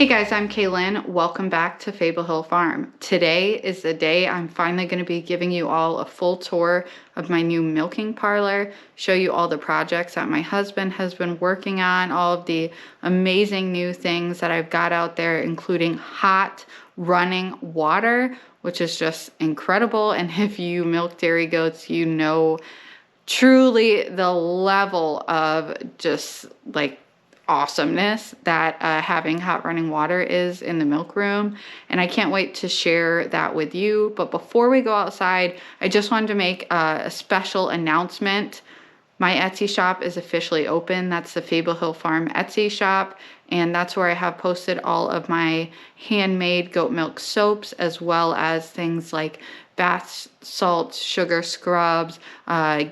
Hey guys, I'm Kaylin. Welcome back to Fable Hill Farm. Today is the day I'm finally going to be giving you all a full tour of my new milking parlor, show you all the projects that my husband has been working on, all of the amazing new things that I've got out there, including hot running water, which is just incredible. And if you milk dairy goats, you know truly the level of just like awesomeness that having hot running water is in the milk room, and I can't wait to share that with you. But before we go outside, I just wanted to make a special announcement. My Etsy shop is officially open. That's the Fable Hill Farm Etsy shop, and that's where I have posted all of my handmade goat milk soaps, as well as things like bath salts, sugar scrubs,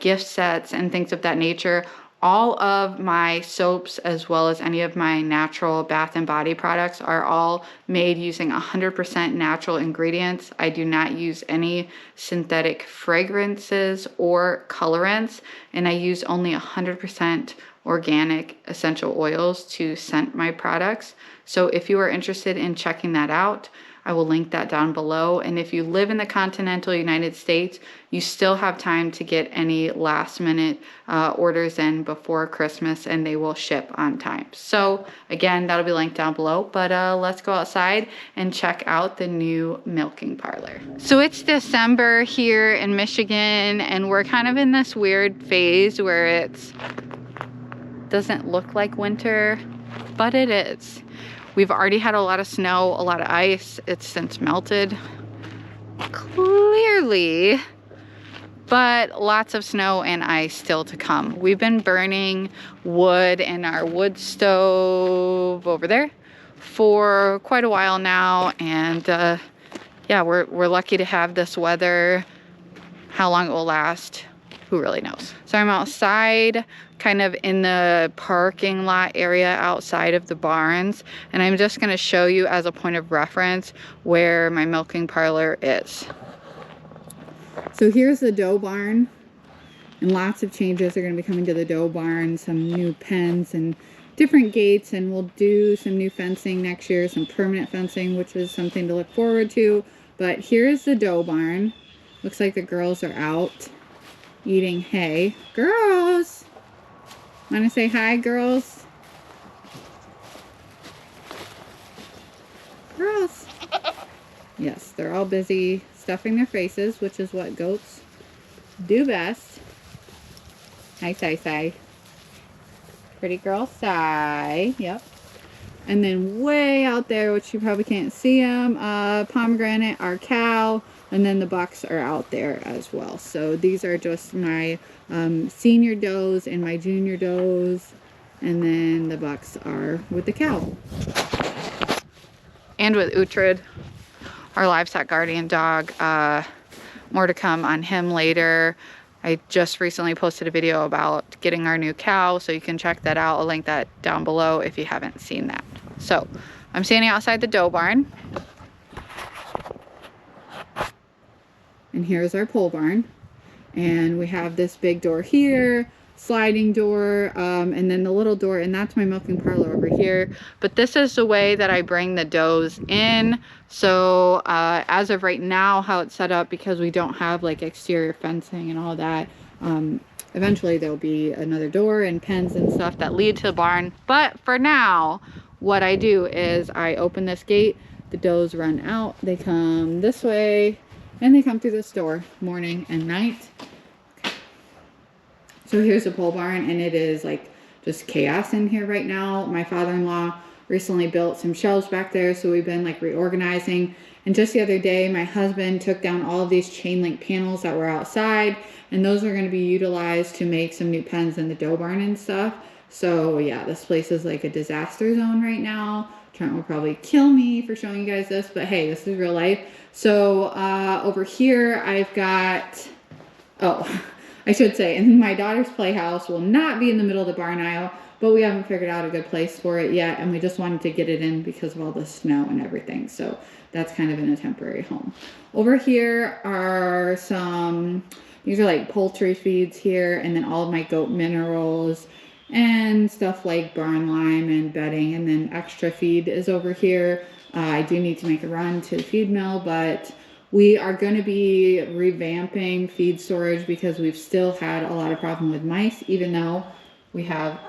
gift sets, and things of that nature. All of my soaps, as well as any of my natural bath and body products, are all made using 100% natural ingredients. I do not use any synthetic fragrances or colorants, and I use only 100% organic essential oils to scent my products. So if you are interested in checking that out, I will link that down below. And if you live in the continental United States, you still have time to get any last minute orders in before Christmas, and they will ship on time. So again, that'll be linked down below, but let's go outside and check out the new milking parlor. So it's December here in Michigan, and we're kind of in this weird phase where it doesn't look like winter, but it is. We've already had a lot of snow, a lot of ice. It's since melted, clearly, but lots of snow and ice still to come. We've been burning wood in our wood stove over there for quite a while now, and yeah, we're lucky to have this weather. How long it will last, who really knows? So I'm outside, kind of in the parking lot area outside of the barns, and I'm just going to show you as a point of reference where my milking parlor is. So here's the dough barn, and lots of changes are going to be coming to the dough barn, some new pens and different gates, and we'll do some new fencing next year, some permanent fencing, which is something to look forward to. But here's the dough barn. Looks like the girls are out eating hay. Girls! Want to say hi, girls? Girls! Yes, they're all busy stuffing their faces, which is what goats do best. Hi, Sai. Pretty girl, Sai. Yep. And then way out there, which you probably can't see them, Pomegranate, our cow, and then the bucks are out there as well. So these are just my senior does and my junior does, and then the bucks are with the cow. And with Uhtred, our livestock guardian dog. More to come on him later. I just recently posted a video about getting our new cow, so you can check that out. I'll link that down below if you haven't seen that. So I'm standing outside the dough barn. And here's our pole barn. And we have this big door here, sliding door, and then the little door, and that's my milking parlor over here. But this is the way that I bring the does in. So as of right now, how it's set up, because we don't have like exterior fencing and all that, eventually there'll be another door and pens and stuff that lead to the barn. But for now, what I do is I open this gate, the does run out, they come this way, and they come through this door morning and night. So here's the pole barn, and it is like just chaos in here right now. My father-in-law recently built some shelves back there, so we've been like reorganizing. And just the other day, my husband took down all of these chain link panels that were outside, and those are going to be utilized to make some new pens in the dough barn and stuff. So yeah, this place is like a disaster zone right now. Trent will probably kill me for showing you guys this, but hey, this is real life. So over here, I've got, oh, I should say, and my daughter's playhouse will not be in the middle of the barn aisle, but we haven't figured out a good place for it yet, and we just wanted to get it in because of all the snow and everything. So that's kind of in a temporary home. Over here are some, these are like poultry feeds here, and then all of my goat minerals and stuff like barn lime and bedding, and then extra feed is over here. I do need to make a run to the feed mill, but we are going to be revamping feed storage because we've still had a lot of problem with mice, even though we have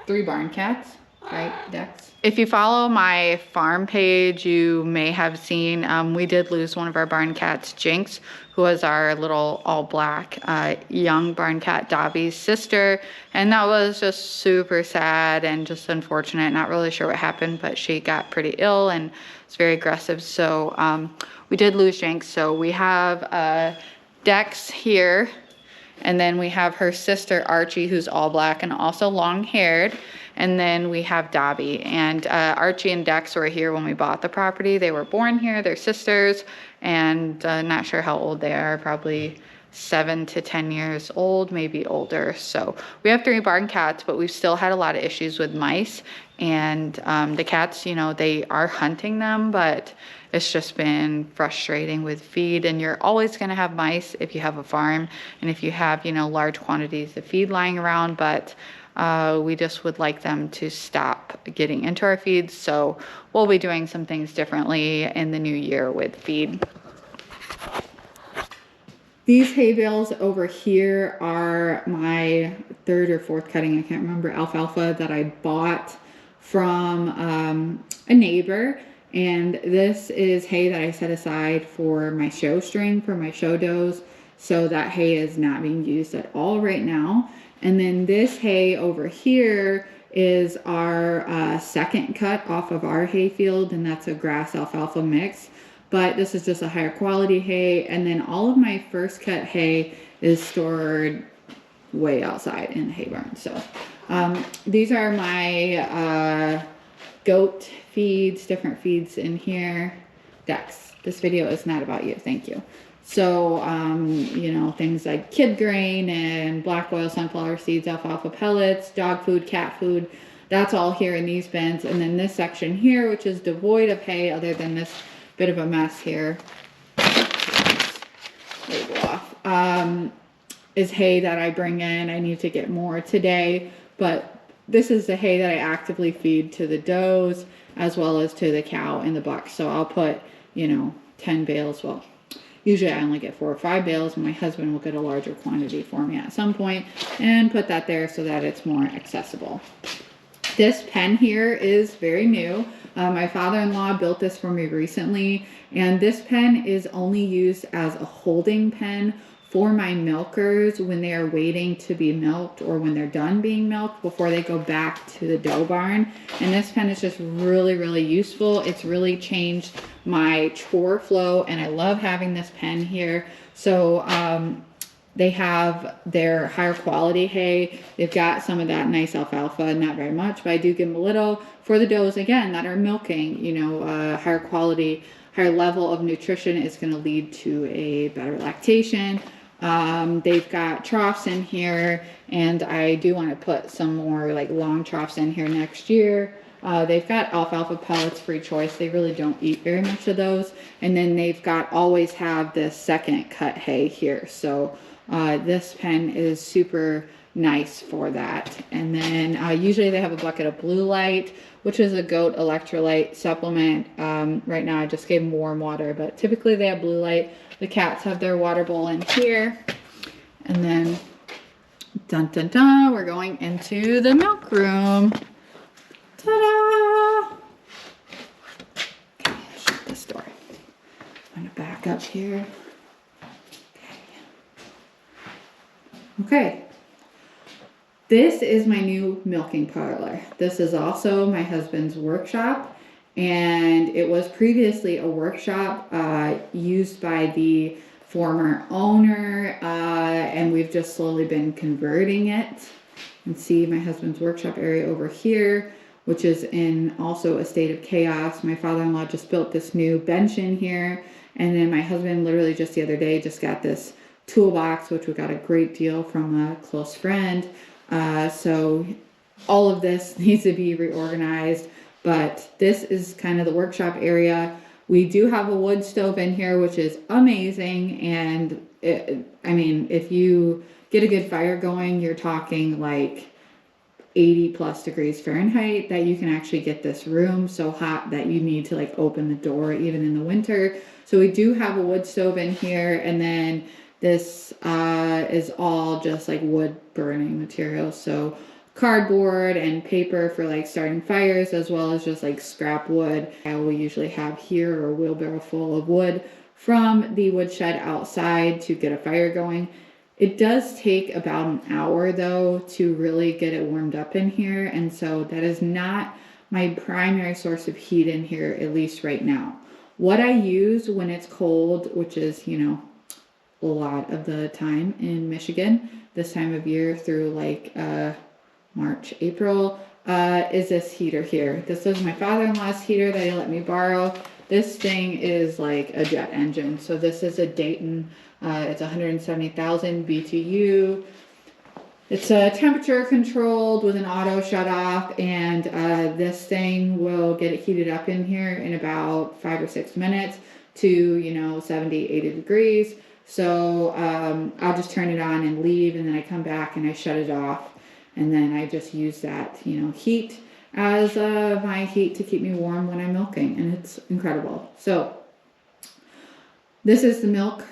3 barn cats, right, Dex? If you follow my farm page, you may have seen we did lose one of our barn cats, Jinx, who was our little all black young barn cat, Dobby's sister. And that was just super sad and just unfortunate. Not really sure what happened, but she got pretty ill and was very aggressive. So we did lose Jinx. So we have Dex here. And then we have her sister, Archie, who's all black and also long haired. And then we have Dobby. And Archie and Dex were here when we bought the property. They were born here, they're sisters, and not sure how old they are, probably 7 to 10 years old, maybe older. So we have 3 barn cats, but we've still had a lot of issues with mice. And the cats, you know, they are hunting them, but it's just been frustrating with feed. And you're always going to have mice if you have a farm and if you have, you know, large quantities of feed lying around. But we just would like them to stop getting into our feeds. So we'll be doing some things differently in the new year with feed. These hay bales over here are my 3rd or 4th cutting, I can't remember, alfalfa that I bought from a neighbor. And this is hay that I set aside for my show string, for my show does. So that hay is not being used at all right now. And then this hay over here is our 2nd cut off of our hay field, and that's a grass alfalfa mix. But this is just a higher quality hay. And then all of my 1st cut hay is stored way outside in the hay barn. So these are my goat feeds, different feeds in here. Dex, this video is not about you, thank you. So, you know, things like kid grain and black oil sunflower seeds, alfalfa pellets, dog food, cat food, that's all here in these bins. And then this section here, which is devoid of hay other than this bit of a mess here, label off, is hay that I bring in. I need to get more today, but this is the hay that I actively feed to the does as well as to the cow and the bucks. So I'll put, you know, 10 bales. Well, usually I only get 4 or 5 bales, and my husband will get a larger quantity for me at some point and put that there so that it's more accessible. This pen here is very new. My father-in-law built this for me recently, and this pen is only used as a holding pen for my milkers when they are waiting to be milked or when they're done being milked before they go back to the dough barn. And this pen is just really, really useful. It's really changed my chore flow, and I love having this pen here. So they have their higher quality hay. They've got some of that nice alfalfa, not very much, but I do give them a little for the does, again, that are milking. You know, higher quality, higher level of nutrition is going to lead to a better lactation. They've got troughs in here, and I do want to put some more like long troughs in here next year. They've got alfalfa pellets, free choice. They really don't eat very much of those. And then they've got always have this 2nd cut hay here. So this pen is super nice for that. And then usually they have a bucket of blue light, which is a goat electrolyte supplement. Right now I just gave them warm water, but typically they have blue light. The cats have their water bowl in here. And then, dun dun dun, we're going into the milk room. Ta-da! Okay, shut this door. I'm gonna back up here. Okay. This is my new milking parlor. This is also my husband's workshop, and it was previously a workshop used by the former owner, and we've just slowly been converting it. You can see my husband's workshop area over here, which is in also a state of chaos. My father-in-law just built this new bench in here, and then my husband literally just the other day just got this toolbox, which we got a great deal from a close friend. So all of this needs to be reorganized, but this is kind of the workshop area. We do have a wood stove in here, which is amazing. And I mean, if you get a good fire going, you're talking like 80 plus degrees Fahrenheit that you can actually get this room so hot that you need to like open the door even in the winter. So we do have a wood stove in here, and then this is all just like wood burning materials. So cardboard and paper for like starting fires, as well as just like scrap wood. I will usually have here a wheelbarrow full of wood from the woodshed outside to get a fire going. It does take about an hour though to really get it warmed up in here, and so that is not my primary source of heat in here, at least right now. What I use when it's cold, which is, you know, a lot of the time in Michigan this time of year through like March, April, is this heater here. This is my father-in-law's heater that he let me borrow. This thing is like a jet engine. So this is a Dayton, it's 170,000 BTU. It's temperature controlled with an auto shut off, and this thing will get it heated up in here in about 5 or 6 minutes to, you know, 70, 80 degrees. So I'll just turn it on and leave, and then I come back and I shut it off, and then I just use that, you know, heat as my heat to keep me warm when I'm milking, and it's incredible. So this is the milk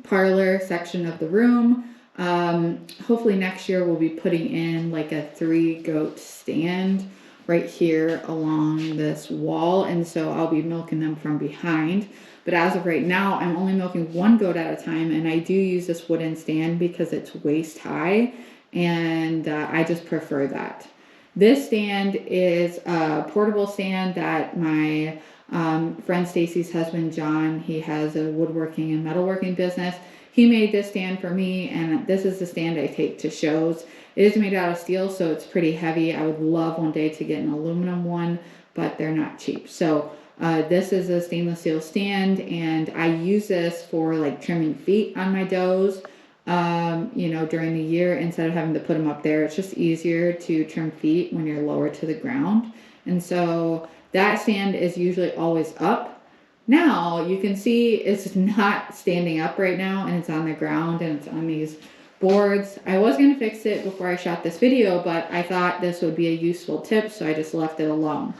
parlor section of the room. Hopefully next year we'll be putting in like a 3-goat stand right here along this wall, and so I'll be milking them from behind. But as of right now, I'm only milking 1 goat at a time, and I do use this wooden stand because it's waist high, and I just prefer that. This stand is a portable stand that my friend Stacy's husband, John, he has a woodworking and metalworking business. He made this stand for me, and this is the stand I take to shows. It is made out of steel, so it's pretty heavy. I would love one day to get an aluminum one, but they're not cheap. So this is a stainless steel stand, and I use this for like trimming feet on my does, you know, during the year instead of having to put them up there. It's just easier to trim feet when you're lower to the ground. And so that stand is usually always up. Now you can see it's not standing up right now, and it's on the ground, and it's on these boards. I was going to fix it before I shot this video, but I thought this would be a useful tip, so I just left it alone.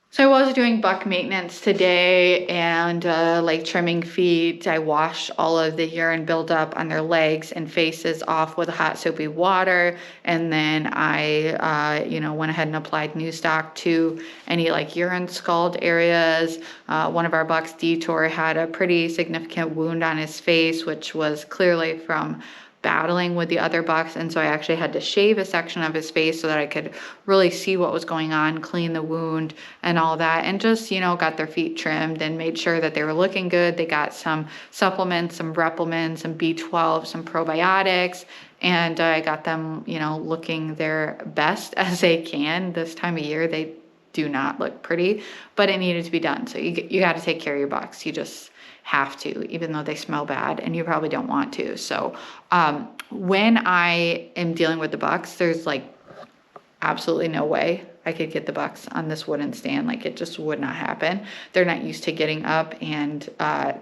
So I was doing buck maintenance today, and like trimming feet. I washed all of the urine buildup on their legs and faces off with hot soapy water, and then I you know, went ahead and applied new stock to any like urine scald areas. One of our bucks, Detour, had a pretty significant wound on his face, which was clearly from battling with the other bucks, and so I actually had to shave a section of his face so that I could really see what was going on, clean the wound and all that, and just, you know, got their feet trimmed and made sure that they were looking good. They got some supplements, some Replimon, some B12, some probiotics, and I got them, you know, looking their best as they can. This time of year they do not look pretty, but it needed to be done. So you got to take care of your bucks. You just have to, even though they smell bad, and you probably don't want to. So when I am dealing with the bucks, there's like absolutely no way I could get the bucks on this wooden stand. Like, it just would not happen. They're not used to getting up, and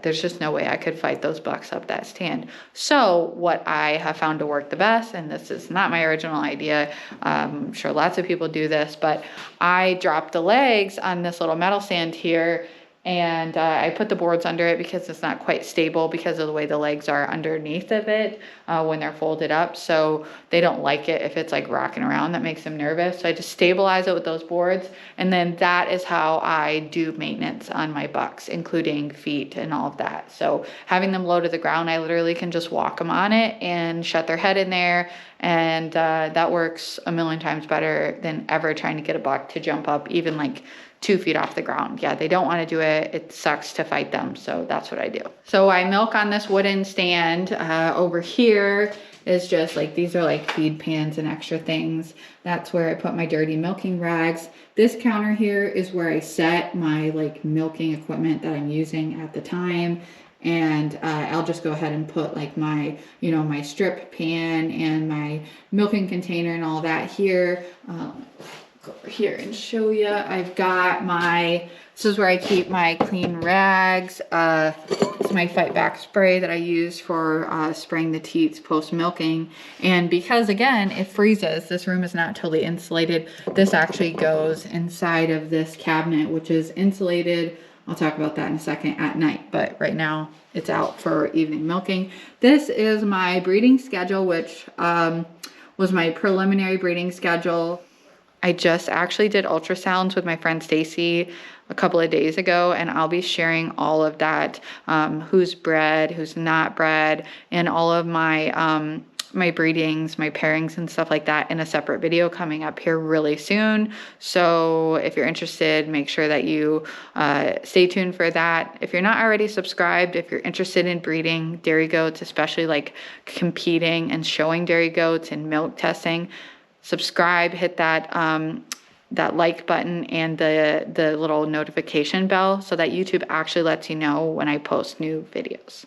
there's just no way I could fight those bucks up that stand. So what I have found to work the best, and this is not my original idea, I'm sure lots of people do this, but I drop the legs on this little metal stand here, And I put the boards under it because it's not quite stable because of the way the legs are underneath of it when they're folded up. So they don't like it if it's like rocking around. That makes them nervous. So I just stabilize it with those boards. And then that is how I do maintenance on my bucks, including feet and all of that. So having them low to the ground, I literally can just walk them on it and shut their head in there. And that works a million times better than ever trying to get a buck to jump up even like 2 feet off the ground. Yeah, they don't want to do it. It sucks to fight them. So that's what I do. So I milk on this wooden stand. Over here is just like, these are like feed pans and extra things. That's where I put my dirty milking rags. This counter here is where I set my like milking equipment that I'm using at the time. And I'll just go ahead and put like my, you know, my strip pan and my milking container and all that here. Go over here and show you. I've got my, this is where I keep my clean rags. It's my fight back spray that I use for spraying the teats post milking. And because again, it freezes, this room is not totally insulated. This actually goes inside of this cabinet, which is insulated. I'll talk about that in a second at night, but right now it's out for evening milking. This is my breeding schedule, which was my preliminary breeding schedule. I just actually did ultrasounds with my friend Stacy a couple of days ago, and I'll be sharing all of that, who's bred, who's not bred, and all of my my breedings, my pairings and stuff like that in a separate video coming up here really soon. So if you're interested, make sure that you stay tuned for that. If you're not already subscribed, if you're interested in breeding dairy goats, especially like competing and showing dairy goats and milk testing, subscribe, hit that that like button and the little notification bell so that YouTube actually lets you know when I post new videos.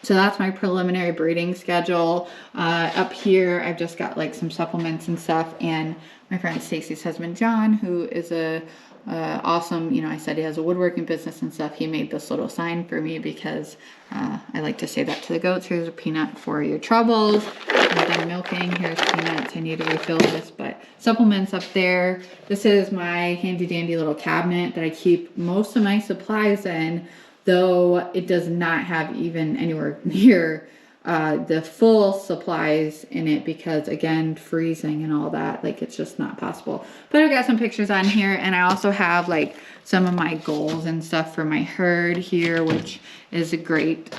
So that's my preliminary breeding schedule. Up here, I've just got like some supplements and stuff, and my friend Stacy's husband, John, who is a awesome, you know, I said he has a woodworking business and stuff. He made this little sign for me because I like to say that to the goats. Here's a peanut for your troubles. I'm done milking. Here's peanuts. I need to refill this, but supplements up there. This is my handy dandy little cabinet that I keep most of my supplies in, though it does not have even anywhere near the full supplies in it because, again, freezing and all that, like it's just not possible. But I've got some pictures on here, and I also have like some of my goals and stuff for my herd here, which is a great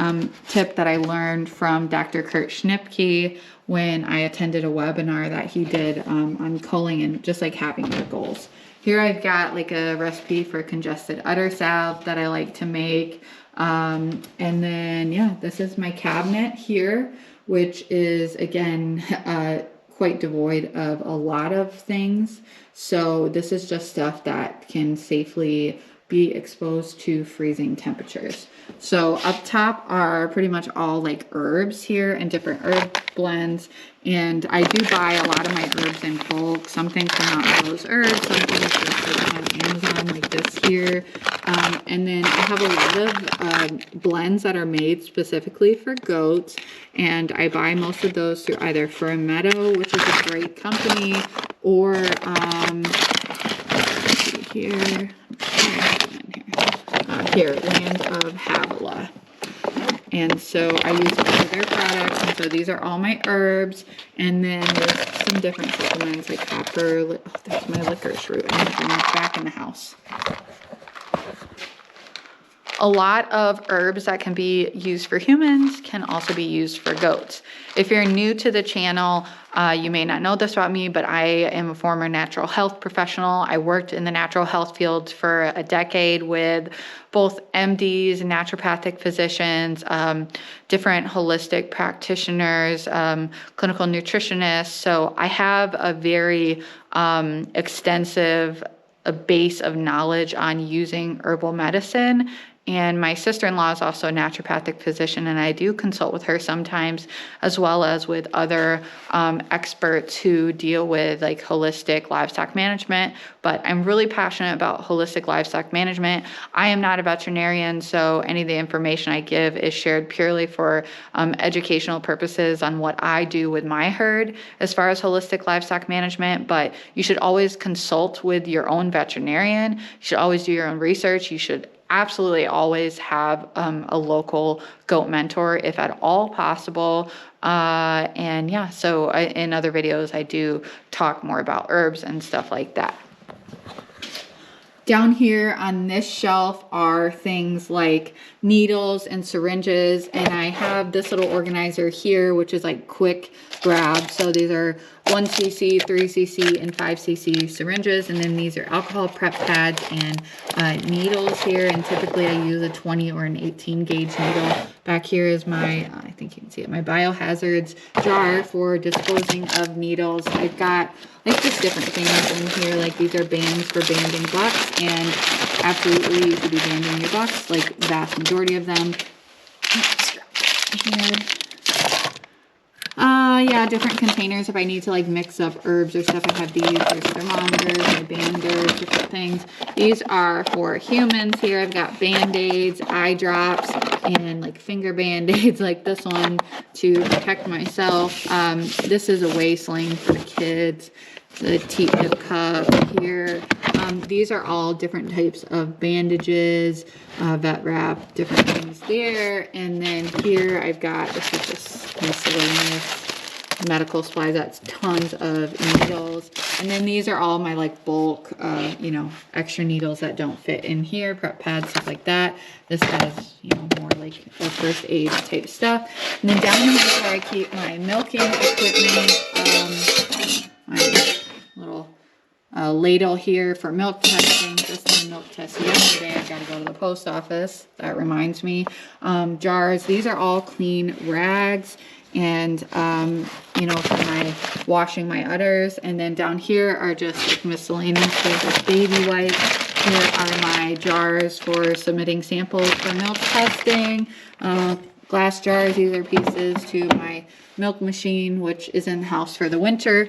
tip that I learned from Dr. Kurt Schnipke when I attended a webinar that he did on culling and just like having your goals. Here I've got like a recipe for congested udder salve that I like to make. And then, yeah, this is my cabinet here, which is, again, quite devoid of a lot of things. So this is just stuff that can safely be exposed to freezing temperatures. So up top are pretty much all like herbs here and different herb blends. And I do buy a lot of my herbs in bulk. Some things come out of those herbs, some things just on Amazon like this here. And then I have a lot of blends that are made specifically for goats. And I buy most of those through either Firm Meadow, which is a great company, or let's see here. Here, Land of Havilah. And so I use all of their products. And so these are all my herbs. And then there's some different supplements like copper. Oh, there's my licorice root. I'm going to bring it back in the house. A lot of herbs that can be used for humans can also be used for goats. If you're new to the channel, you may not know this about me, but I am a former natural health professional. I worked in the natural health field for a decade with both MDs, naturopathic physicians, different holistic practitioners, clinical nutritionists. So I have a very extensive base of knowledge on using herbal medicine And my sister-in-law is also a naturopathic physician, and I do consult with her sometimes, as well as with other experts who deal with like holistic livestock management. But I'm really passionate about holistic livestock management. I am not a veterinarian, so any of the information I give is shared purely for educational purposes on what I do with my herd as far as holistic livestock management. But you should always consult with your own veterinarian. You should always do your own research. You should absolutely always have a local goat mentor if at all possible. And yeah, so in other videos, I do talk more about herbs and stuff like that. Down here on this shelf are things like needles and syringes, and I have this little organizer here, which is like quick grab. So these are 1cc, 3cc, and 5cc syringes, and then these are alcohol prep pads and needles here, and typically I use a 20 or an 18 gauge needle. Back here is my, I think you can see it, my biohazards jar for disposing of needles. I've got like just different things in here, like these are bands for banding bucks, and absolutely you should be banding your bucks, like the vast majority of them. Yeah, different containers if I need to like mix up herbs or stuff. I have these, there's thermometers, my banders, different things. These are for humans here. I've got band-aids, eye drops, and like finger band-aids like this one to protect myself. This is a waist sling for kids. The T-tip cup here. These are all different types of bandages, vet wrap, different things there. And then here I've got, this is just miscellaneous medical supplies. That's tons of needles. And then these are all my like bulk, you know, extra needles that don't fit in here, prep pads, stuff like that. This has, you know, more like a first aid type stuff. And then down here is where I keep my milking equipment, my little ladle here for milk testing. Just did a milk test yesterday. I've got to go to the post office. That reminds me. Jars. These are all clean rags, and you know, for my washing my udders. And then down here are just like miscellaneous things like baby wipes. Here are my jars for submitting samples for milk testing. Glass jars. These are pieces to my milk machine, which is in the house for the winter.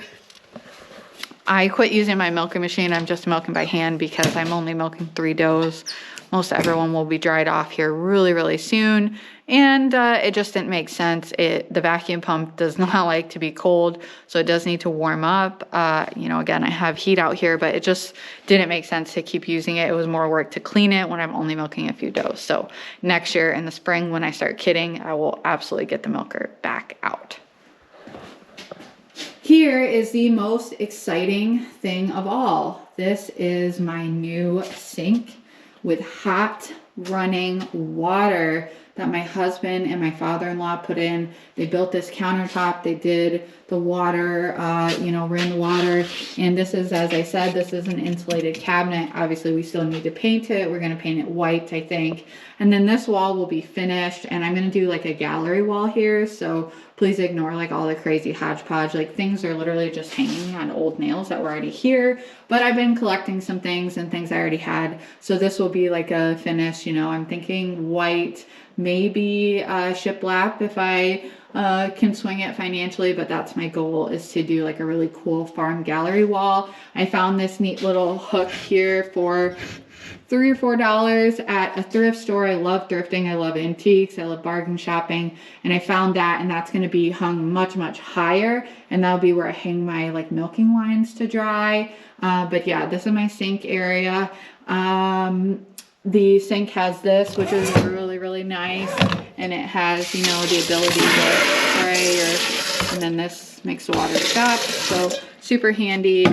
I quit using my milking machine. I'm just milking by hand because I'm only milking 3 does. Most everyone will be dried off here really, really soon. And it just didn't make sense. The vacuum pump does not like to be cold, so it does need to warm up. You know, again, I have heat out here, but it just didn't make sense to keep using it. It was more work to clean it when I'm only milking a few does. So next year in the spring, when I start kidding, I will absolutely get the milker back out. Here is the most exciting thing of all. This is my new sink with hot running water that my husband and my father-in-law put in. They built this countertop. They did the water, you know, ran the water. And this is, as I said, this is an insulated cabinet. Obviously, we still need to paint it. We're going to paint it white, I think. And then this wall will be finished. And I'm going to do like a gallery wall here. So please ignore like all the crazy hodgepodge. Like things are literally just hanging on old nails that were already here. But I've been collecting some things and things I already had. So this will be like a finish, you know, I'm thinking white, maybe shiplap if I can swing it financially, but that's my goal, is to do like a really cool farm gallery wall. I found this neat little hook here for $3 or $4 at a thrift store. I love thrifting. I love antiques. I love bargain shopping. And I found that, and that's going to be hung much, much higher. And that'll be where I hang my like milking lines to dry. But yeah, this is my sink area. The sink has this, which is really, really nice. And it has, you know, the ability to spray, and then this makes the water stop. So super handy.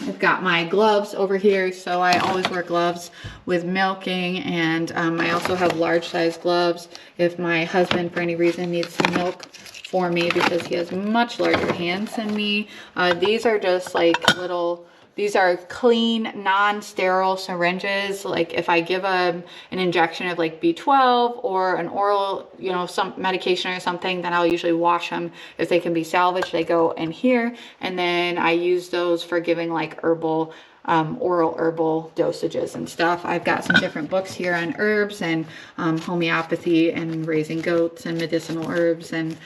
I've got my gloves over here, so I always wear gloves with milking, and I also have large size gloves if my husband for any reason needs to milk for me, because he has much larger hands than me. These are just like little, these are clean, non-sterile syringes. Like if I give an injection of like B12 or an oral, you know, some medication or something, then I'll usually wash them. If they can be salvaged, they go in here. And then I use those for giving like herbal oral herbal dosages and stuff. I've got some different books here on herbs and homeopathy and raising goats and medicinal herbs. And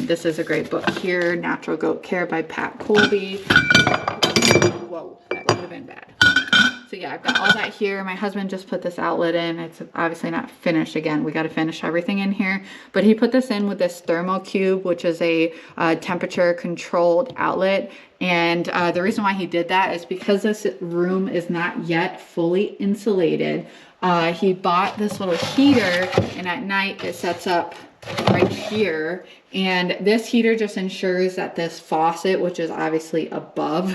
this is a great book here, Natural Goat Care by Pat Colby. Whoa, that could have been bad. So yeah, I've got all that here. My husband just put this outlet in. It's obviously not finished. Again, we got to finish everything in here. But he put this in with this thermocube, which is a temperature controlled outlet. And the reason why he did that is because this room is not yet fully insulated. He bought this little heater, and at night it sets up right here. And this heater just ensures that this faucet, which is obviously above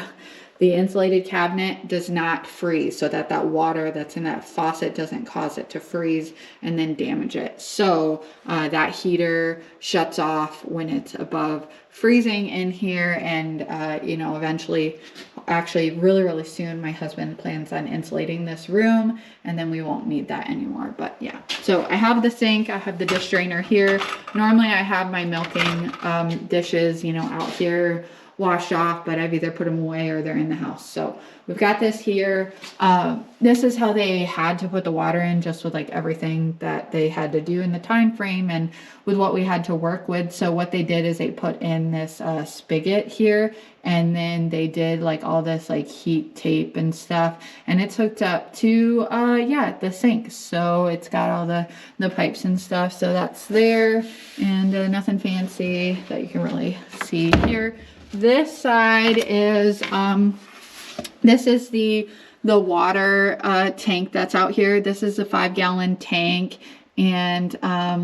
the insulated cabinet, does not freeze, so that that water that's in that faucet doesn't cause it to freeze and then damage it. So that heater shuts off when it's above freezing in here. And you know, eventually, actually really soon, my husband plans on insulating this room, and then we won't need that anymore. But yeah, so I have the sink, I have the dish drainer here. Normally I have my milking dishes, you know, out here washed off, but I've either put them away or they're in the house. So we've got this here. This is how they had to put the water in, just with like everything that they had to do in the time frame and with what we had to work with. So what they did is they put in this spigot here, and then they did like all this like heat tape and stuff, and it's hooked up to yeah, the sink. So it's got all the pipes and stuff. So that's there, and nothing fancy that you can really see here. This side is this is the water tank that's out here. This is a 5-gallon tank, and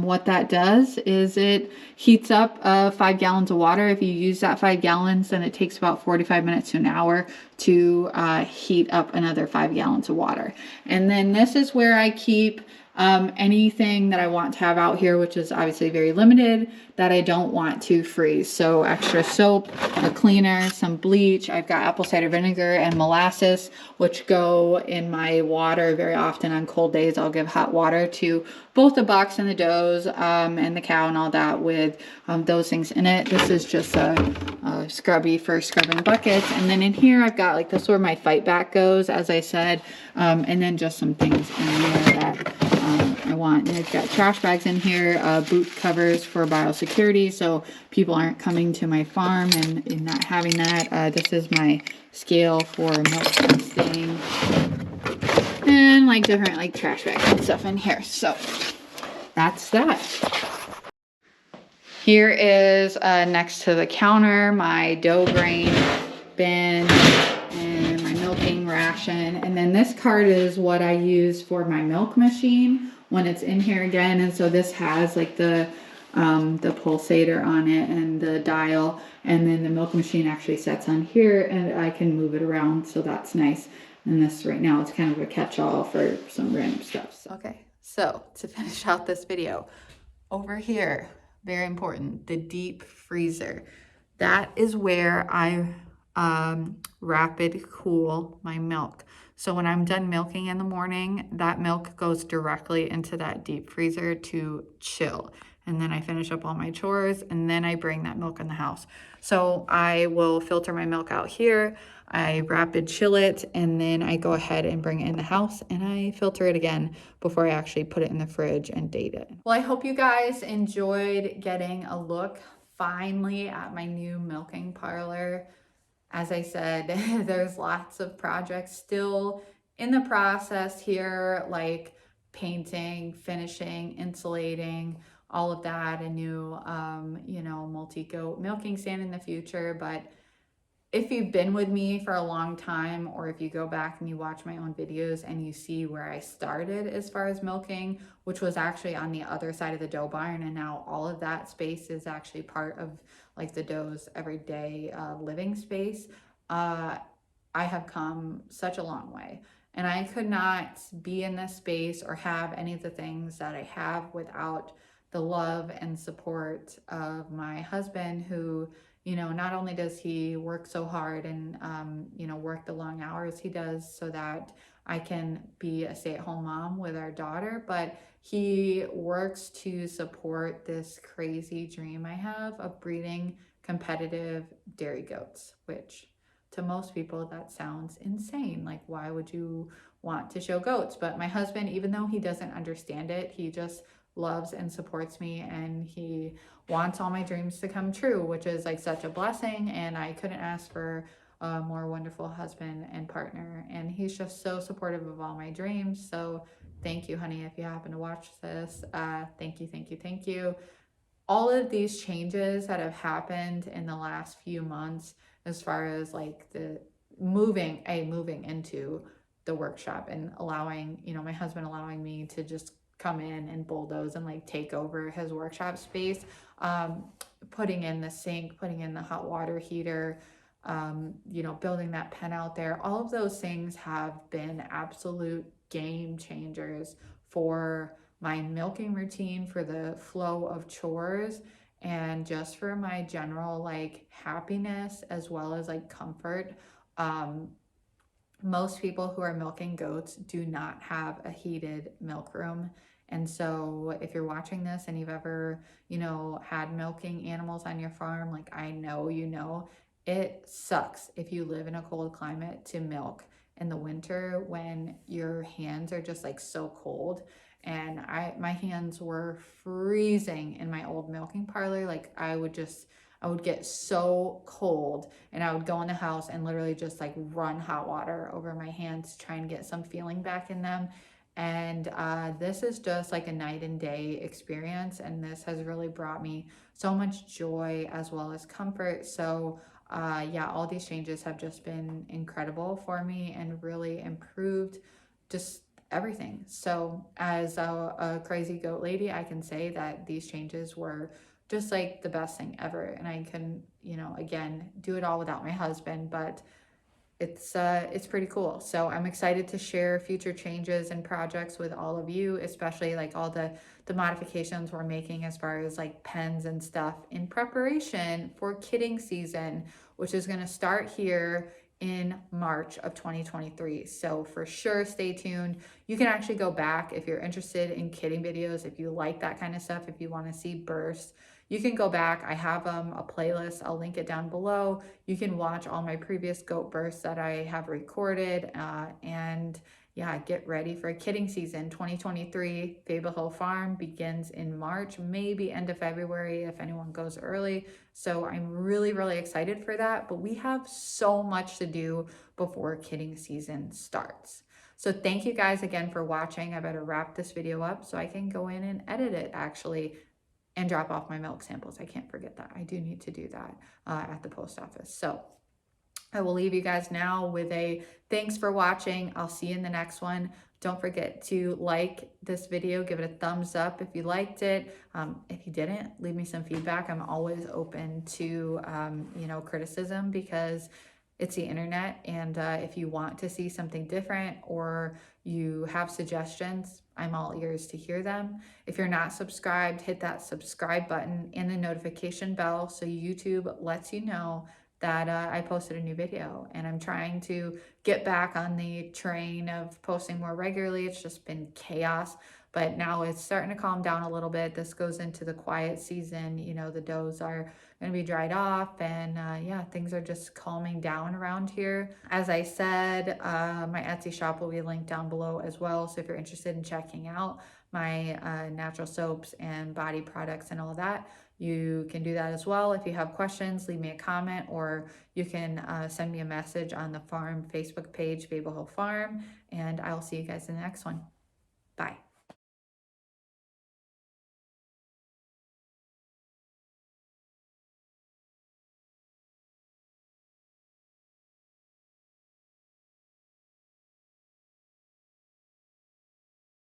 what that does is it heats up 5 gallons of water. If you use that 5 gallons, then it takes about 45 minutes to an hour to heat up another 5 gallons of water. And then this is where I keep anything that I want to have out here, which is obviously very limited, that I don't want to freeze. So extra soap, a cleaner, some bleach. I've got apple cider vinegar and molasses, which go in my water very often. On cold days, I'll give hot water to both the bucks and the does and the cow and all that with those things in it. This is just a scrubby for scrubbing buckets. And then in here, I've got like, this is where my fight back goes, as I said, and then just some things in there that I want. And I've got trash bags in here, boot covers for biosecurity, so people aren't coming to my farm and not having that. This is my scale for milk testing, and like different like trash bags and stuff in here. So that's that. Here is next to the counter my dough grain bin and my milking ration. And then this cart is what I use for my milk machine when it's in here again. And so this has like the pulsator on it and the dial, and then the milk machine actually sets on here and I can move it around, so that's nice. And this right now, it's kind of a catch-all for some random stuff. So. Okay, so to finish out this video, over here, very important, the deep freezer. That is where I rapid cool my milk. So when I'm done milking in the morning, that milk goes directly into that deep freezer to chill. And then I finish up all my chores, and then I bring that milk in the house. So I will filter my milk out here, I rapid chill it, and then I go ahead and bring it in the house and I filter it again before I actually put it in the fridge and date it. Well, I hope you guys enjoyed getting a look finally at my new milking parlor. As I said, there's lots of projects still in the process here, like painting, finishing, insulating, all of that, a new, you know, multi-goat milking stand in the future. But if you've been with me for a long time, or if you go back and you watch my own videos and you see where I started as far as milking, which was actually on the other side of the dough barn, and now all of that space is actually part of like the dough's everyday living space, I have come such a long way. And I could not be in this space or have any of the things that I have without the love and support of my husband, who, you know, not only does he work so hard and, you know, work the long hours he does so that I can be a stay-at-home mom with our daughter, but he works to support this crazy dream I have of breeding competitive dairy goats, which to most people, that sounds insane. Like, why would you want to show goats? But my husband, even though he doesn't understand it, he just loves and supports me, and he wants all my dreams to come true, which is like such a blessing. And I couldn't ask for a more wonderful husband and partner. And he's just so supportive of all my dreams. So thank you, honey, if you happen to watch this. Thank you, thank you, thank you. All of these changes that have happened in the last few months, as far as like the moving into the workshop and allowing, my husband allowing me to just come in and bulldoze and like take over his workshop space, putting in the sink, putting in the hot water heater, building that pen out there. All of those things have been absolute game changers for my milking routine, for the flow of chores, and just for my general like happiness as well as like comfort. Most people who are milking goats do not have a heated milk room. And so if you're watching this and you've ever, had milking animals on your farm, like I know, it sucks if you live in a cold climate to milk in the winter when your hands are just like so cold. And my hands were freezing in my old milking parlor. Like I would get so cold, and I would go in the house and literally just like run hot water over my hands to try and get some feeling back in them. And this is just like a night and day experience, and this has really brought me so much joy as well as comfort. So all these changes have just been incredible for me and really improved just everything. So as a crazy goat lady, I can say that these changes were just like the best thing ever. And I can, again, do it all without my husband, but it's pretty cool. So I'm excited to share future changes and projects with all of you, especially like all the modifications we're making as far as like pens and stuff in preparation for kidding season, which is going to start here in March of 2023. So for sure, stay tuned. You can actually go back if you're interested in kidding videos, if you like that kind of stuff, if you want to see bursts. You can go back. I have a playlist. I'll link it down below. You can watch all my previous goat bursts that I have recorded. And get ready for kidding season 2023. Fable Hill Farm begins in March, maybe end of February if anyone goes early. So I'm really, really excited for that. But we have so much to do before kidding season starts. So thank you guys again for watching. I better wrap this video up so I can go in and edit it actually, and drop off my milk samples. I can't forget that. I do need to do that at the post office. So I will leave you guys now with a thanks for watching. I'll see you in the next one. Don't forget to like this video, give it a thumbs up if you liked it. If you didn't, leave me some feedback. I'm always open to, criticism, because it's the internet. And if you want to see something different or you have suggestions, I'm all ears to hear them. If you're not subscribed, hit that subscribe button and the notification bell so YouTube lets you know that I posted a new video. And I'm trying to get back on the train of posting more regularly. It's just been chaos, but now it's starting to calm down a little bit. This goes into the quiet season. The does are going to be dried off, and things are just calming down around here. As I said, my Etsy shop will be linked down below as well. So if you're interested in checking out my natural soaps and body products and all that, you can do that as well. If you have questions, leave me a comment, or you can send me a message on the farm Facebook page, Fable Hill Farm, and I'll see you guys in the next one. Bye.